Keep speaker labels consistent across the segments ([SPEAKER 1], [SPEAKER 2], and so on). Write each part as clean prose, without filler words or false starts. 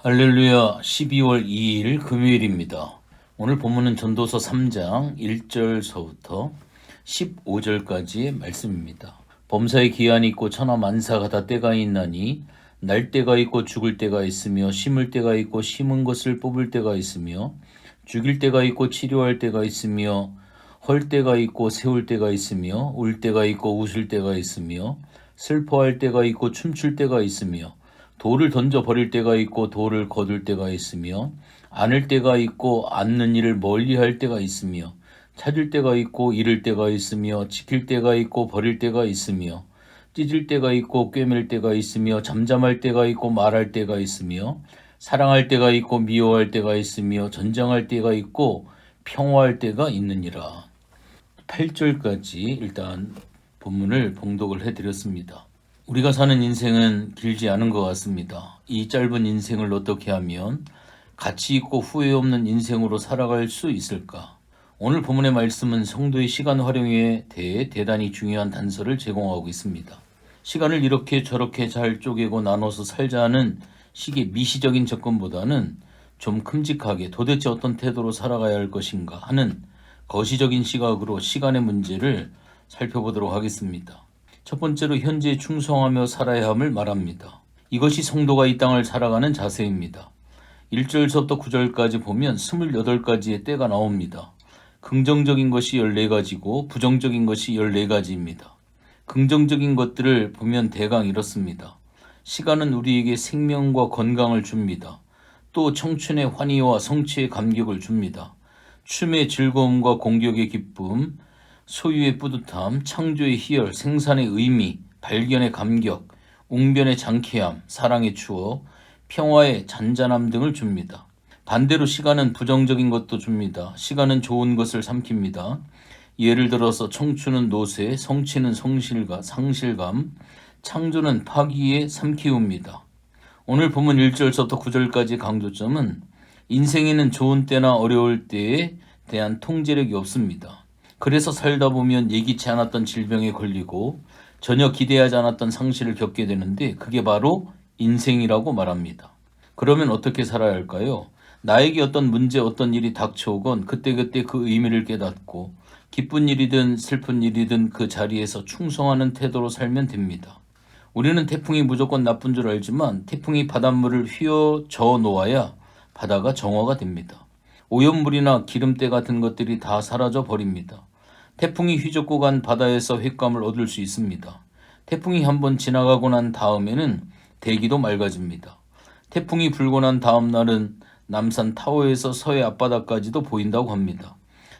[SPEAKER 1] 할렐루야. 12월 2일 금요일입니다. 오늘 본문은 전도서 3장 1절서부터 15절까지의 말씀입니다. 범사에 기한이 있고 천하 만사가 다 때가 있나니 날 때가 있고 죽을 때가 있으며 심을 때가 있고 심은 것을 뽑을 때가 있으며 죽일 때가 있고 치료할 때가 있으며 헐 때가 있고 세울 때가 있으며 울 때가 있고 웃을 때가 있으며 슬퍼할 때가 있고 춤출 때가 있으며 돌을 던져 버릴 때가 있고 돌을 거둘 때가 있으며 안을 때가 있고 앉는 일을 멀리할 때가 있으며 찾을 때가 있고 잃을 때가 있으며 지킬 때가 있고 버릴 때가 있으며 찢을 때가 있고 꿰맬 때가 있으며 잠잠할 때가 있고 말할 때가 있으며 사랑할 때가 있고 미워할 때가 있으며 전쟁할 때가 있고 평화할 때가 있느니라. 8절까지 일단 본문을 봉독을 해드렸습니다. 우리가 사는 인생은 길지 않은 것 같습니다. 이 짧은 인생을 어떻게 하면 가치 있고 후회 없는 인생으로 살아갈 수 있을까? 오늘 본문의 말씀은 성도의 시간 활용에 대해 대단히 중요한 단서를 제공하고 있습니다. 시간을 이렇게 저렇게 잘 쪼개고 나눠서 살자는 식의 미시적인 접근보다는 좀 큼직하게 도대체 어떤 태도로 살아가야 할 것인가 하는 거시적인 시각으로 시간의 문제를 살펴보도록 하겠습니다. 첫 번째로 현재에 충성하며 살아야 함을 말합니다. 이것이 성도가 이 땅을 살아가는 자세입니다. 1절서부터 9절까지 보면 28가지의 때가 나옵니다. 긍정적인 것이 14가지고 부정적인 것이 14가지입니다. 긍정적인 것들을 보면 대강 이렇습니다. 시간은 우리에게 생명과 건강을 줍니다. 또 청춘의 환희와 성취의 감격을 줍니다. 춤의 즐거움과 공격의 기쁨, 소유의 뿌듯함, 창조의 희열, 생산의 의미, 발견의 감격, 웅변의 장쾌함, 사랑의 추억, 평화의 잔잔함 등을 줍니다. 반대로 시간은 부정적인 것도 줍니다. 시간은 좋은 것을 삼킵니다. 예를 들어서 청춘은 노쇠, 성취는 상실감, 창조는 파기에 삼키웁니다. 오늘 본문 1절서부터 9절까지의 강조점은 인생에는 좋은 때나 어려울 때에 대한 통제력이 없습니다. 그래서 살다 보면 예기치 않았던 질병에 걸리고 전혀 기대하지 않았던 상실을 겪게 되는데 그게 바로 인생이라고 말합니다. 그러면 어떻게 살아야 할까요? 나에게 어떤 문제, 어떤 일이 닥쳐오건 그때그때 그 의미를 깨닫고 기쁜 일이든 슬픈 일이든 그 자리에서 충성하는 태도로 살면 됩니다. 우리는 태풍이 무조건 나쁜 줄 알지만 태풍이 바닷물을 휘어져 놓아야 바다가 정화가 됩니다. 오염물이나 기름때 같은 것들이 다 사라져 버립니다. 태풍이 휘젓고 간 바다에서 횟감을 얻을 수 있습니다. 태풍이 한번 지나가고 난 다음에는 대기도 맑아집니다. 태풍이 불고 난 다음 날은 남산 타워에서 서해 앞바다까지도 보인다고 합니다.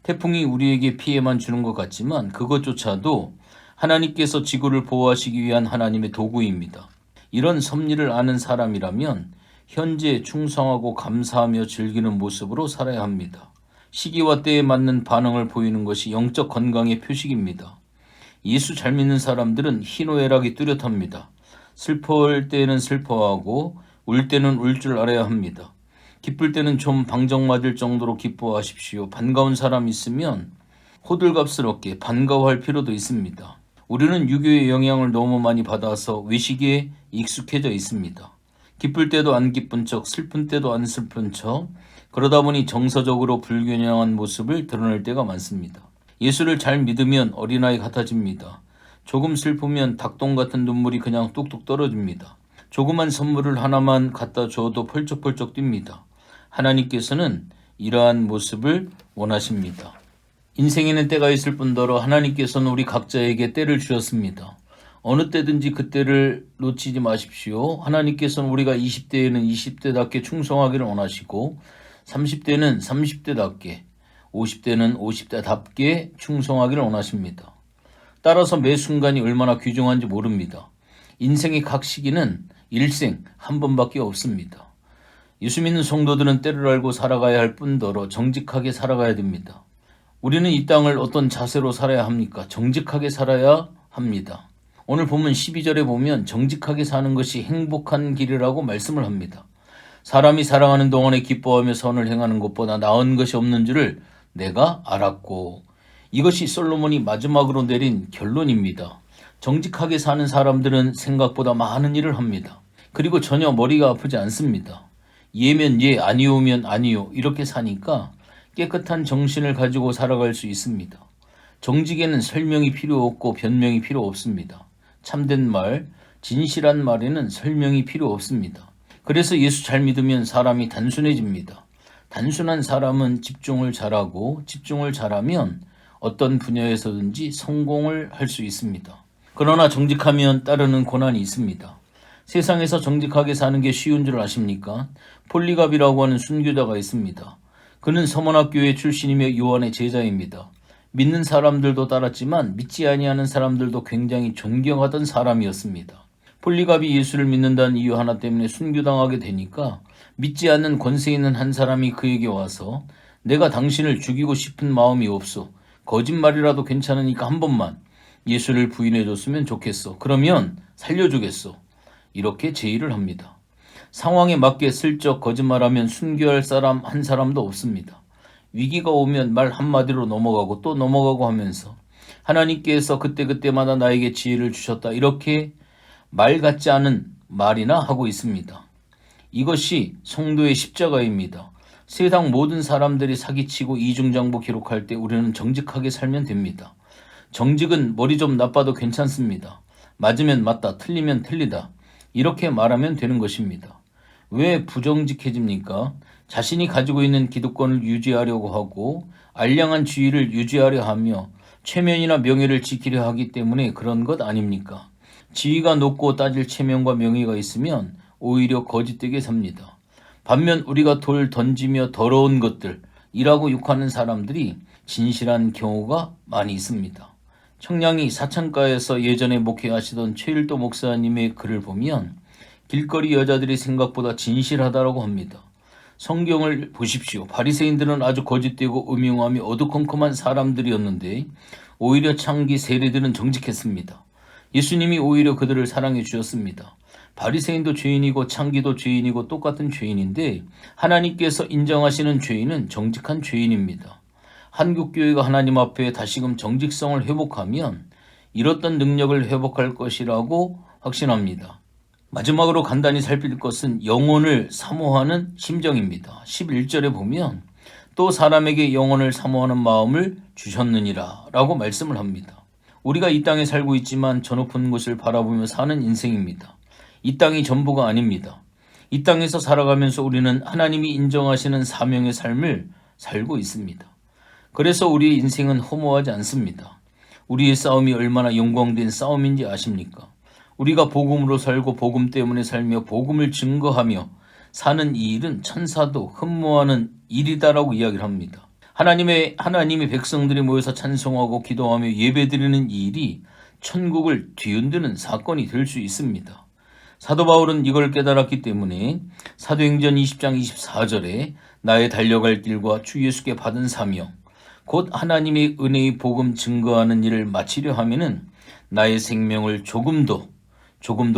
[SPEAKER 1] 태풍이 우리에게 피해만 주는 것 같지만 그것조차도 하나님께서 지구를 보호하시기 위한 하나님의 도구입니다. 이런 섭리를 아는 사람이라면 현재에 충성하고 감사하며 즐기는 모습으로 살아야 합니다. 시기와 때에 맞는 반응을 보이는 것이 영적 건강의 표식입니다. 예수 잘 믿는 사람들은 희노애락이 뚜렷합니다. 슬퍼할 때는 슬퍼하고 울 때는 울 줄 알아야 합니다. 기쁠 때는 좀 방정맞을 정도로 기뻐하십시오. 반가운 사람 있으면 호들갑스럽게 반가워할 필요도 있습니다. 우리는 유교의 영향을 너무 많이 받아서 외식에 익숙해져 있습니다. 기쁠 때도 안 기쁜 척, 슬픈 때도 안 슬픈 척, 그러다 보니 정서적으로 불균형한 모습을 드러낼 때가 많습니다. 예수를 잘 믿으면 어린아이 같아집니다. 조금 슬프면 닭똥 같은 눈물이 그냥 뚝뚝 떨어집니다. 조그만 선물을 하나만 갖다 줘도 펄쩍펄쩍 뜁니다. 하나님께서는 이러한 모습을 원하십니다. 인생에는 때가 있을 뿐더러 하나님께서는 우리 각자에게 때를 주셨습니다. 어느 때든지 그 때를 놓치지 마십시오. 하나님께서는 우리가 20대에는 20대답게 충성하기를 원하시고 30대는 30대답게 50대는 50대답게 충성하기를 원하십니다. 따라서 매 순간이 얼마나 귀중한지 모릅니다. 인생의 각 시기는 일생 한 번밖에 없습니다. 예수 믿는 성도들은 때를 알고 살아가야 할 뿐더러 정직하게 살아가야 됩니다. 우리는 이 땅을 어떤 자세로 살아야 합니까? 정직하게 살아야 합니다. 오늘 본문 12절에 보면 정직하게 사는 것이 행복한 길이라고 말씀을 합니다. 사람이 살아가는 동안에 기뻐하며 선을 행하는 것보다 나은 것이 없는 줄을 내가 알았고, 이것이 솔로몬이 마지막으로 내린 결론입니다. 정직하게 사는 사람들은 생각보다 많은 일을 합니다. 그리고 전혀 머리가 아프지 않습니다. 예면 예, 아니오면 아니요 이렇게 사니까 깨끗한 정신을 가지고 살아갈 수 있습니다. 정직에는 설명이 필요 없고 변명이 필요 없습니다. 참된 말, 진실한 말에는 설명이 필요 없습니다. 그래서 예수 잘 믿으면 사람이 단순해집니다. 단순한 사람은 집중을 잘하고 집중을 잘하면 어떤 분야에서든지 성공을 할 수 있습니다. 그러나 정직하면 따르는 고난이 있습니다. 세상에서 정직하게 사는 게 쉬운 줄 아십니까? 폴리갑이라고 하는 순교자가 있습니다. 그는 서문학교의 출신이며 요한의 제자입니다. 믿는 사람들도 따랐지만 믿지 아니하는 사람들도 굉장히 존경하던 사람이었습니다. 폴리갑이 예수를 믿는다는 이유 하나 때문에 순교당하게 되니까 믿지 않는 권세 있는 한 사람이 그에게 와서 내가 당신을 죽이고 싶은 마음이 없어. 거짓말이라도 괜찮으니까 한 번만 예수를 부인해줬으면 좋겠어. 그러면 살려주겠어. 이렇게 제의를 합니다. 상황에 맞게 슬쩍 거짓말하면 순교할 사람 한 사람도 없습니다. 위기가 오면 말 한마디로 넘어가고 또 넘어가고 하면서 하나님께서 그때그때마다 나에게 지혜를 주셨다. 이렇게 말 같지 않은 말이나 하고 있습니다. 이것이 성도의 십자가입니다. 세상 모든 사람들이 사기치고 이중장부 기록할 때 우리는 정직하게 살면 됩니다. 정직은 머리 좀 나빠도 괜찮습니다. 맞으면 맞다, 틀리면 틀리다. 이렇게 말하면 되는 것입니다. 왜 부정직해집니까? 자신이 가지고 있는 기득권을 유지하려고 하고 알량한 지위를 유지하려 하며 체면이나 명예를 지키려 하기 때문에 그런 것 아닙니까? 지위가 높고 따질 체면과 명예가 있으면 오히려 거짓되게 삽니다. 반면 우리가 돌 던지며 더러운 것들이라고 욕하는 사람들이 진실한 경우가 많이 있습니다. 청량리 사창가에서 예전에 목회하시던 최일도 목사님의 글을 보면 길거리 여자들이 생각보다 진실하다고 합니다. 성경을 보십시오. 바리새인들은 아주 거짓되고 음흉하며 어두컴컴한 사람들이었는데 오히려 창기 세례들은 정직했습니다. 예수님이 오히려 그들을 사랑해 주셨습니다. 바리새인도 죄인이고 창기도 죄인이고 똑같은 죄인인데 하나님께서 인정하시는 죄인은 정직한 죄인입니다. 한국교회가 하나님 앞에 다시금 정직성을 회복하면 잃었던 능력을 회복할 것이라고 확신합니다. 마지막으로 간단히 살필 것은 영혼을 사모하는 심정입니다. 11절에 보면 또 사람에게 영혼을 사모하는 마음을 주셨느니라 라고 말씀을 합니다. 우리가 이 땅에 살고 있지만 저 높은 곳을 바라보며 사는 인생입니다. 이 땅이 전부가 아닙니다. 이 땅에서 살아가면서 우리는 하나님이 인정하시는 사명의 삶을 살고 있습니다. 그래서 우리의 인생은 허무하지 않습니다. 우리의 싸움이 얼마나 영광된 싸움인지 아십니까? 우리가 복음으로 살고 복음 때문에 살며 복음을 증거하며 사는 이 일은 천사도 흠모하는 일이다라고 이야기를 합니다. 하나님의 백성들이 모여서 찬송하고 기도하며 예배드리는 이 일이 천국을 뒤흔드는 사건이 될 수 있습니다. 사도 바울은 이걸 깨달았기 때문에 사도행전 20장 24절에 나의 달려갈 길과 주 예수께 받은 사명, 곧 하나님의 은혜의 복음 증거하는 일을 마치려 하면은 나의 생명을 조금도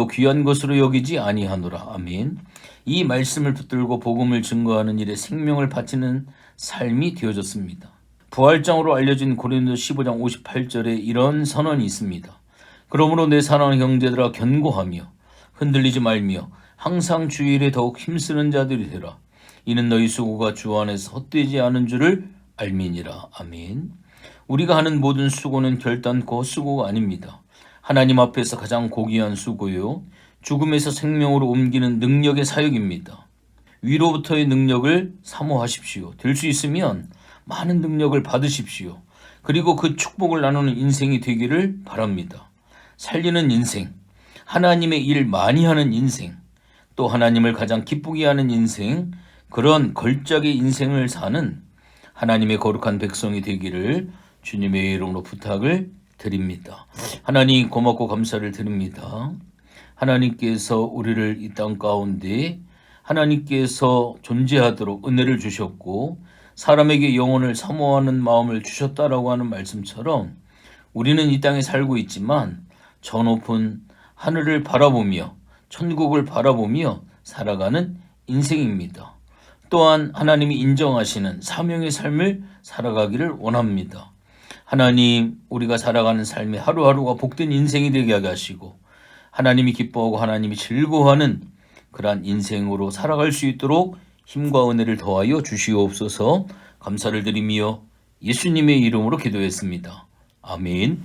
[SPEAKER 1] 귀한 것으로 여기지 아니하노라. 아멘. 이 말씀을 붙들고 복음을 증거하는 일에 생명을 바치는 삶이 되어졌습니다. 부활장으로 알려진 고린도 15장 58절에 이런 선언이 있습니다. 그러므로 내 사랑하는 형제들아 견고하며 흔들리지 말며 항상 주 일에 더욱 힘쓰는 자들이 되라. 이는 너희 수고가 주 안에서 헛되지 않은 줄을 알미니라. 아멘. 우리가 하는 모든 수고는 결단코 수고가 아닙니다. 하나님 앞에서 가장 고귀한 수고요. 죽음에서 생명으로 옮기는 능력의 사역입니다. 위로부터의 능력을 사모하십시오. 될 수 있으면 많은 능력을 받으십시오. 그리고 그 축복을 나누는 인생이 되기를 바랍니다. 살리는 인생, 하나님의 일 많이 하는 인생, 또 하나님을 가장 기쁘게 하는 인생, 그런 걸작의 인생을 사는 하나님의 거룩한 백성이 되기를 주님의 이름으로 부탁을 드립니다. 하나님 고맙고 감사를 드립니다. 하나님께서 우리를 이 땅 가운데 하나님께서 존재하도록 은혜를 주셨고 사람에게 영혼을 사모하는 마음을 주셨다라고 하는 말씀처럼 우리는 이 땅에 살고 있지만 저 높은 하늘을 바라보며 천국을 바라보며 살아가는 인생입니다. 또한 하나님이 인정하시는 사명의 삶을 살아가기를 원합니다. 하나님, 우리가 살아가는 삶의 하루하루가 복된 인생이 되게 하게 하시고 하나님이 기뻐하고 하나님이 즐거워하는 그러한 인생으로 살아갈 수 있도록 힘과 은혜를 더하여 주시옵소서. 감사를 드리며 예수님의 이름으로 기도했습니다. 아멘.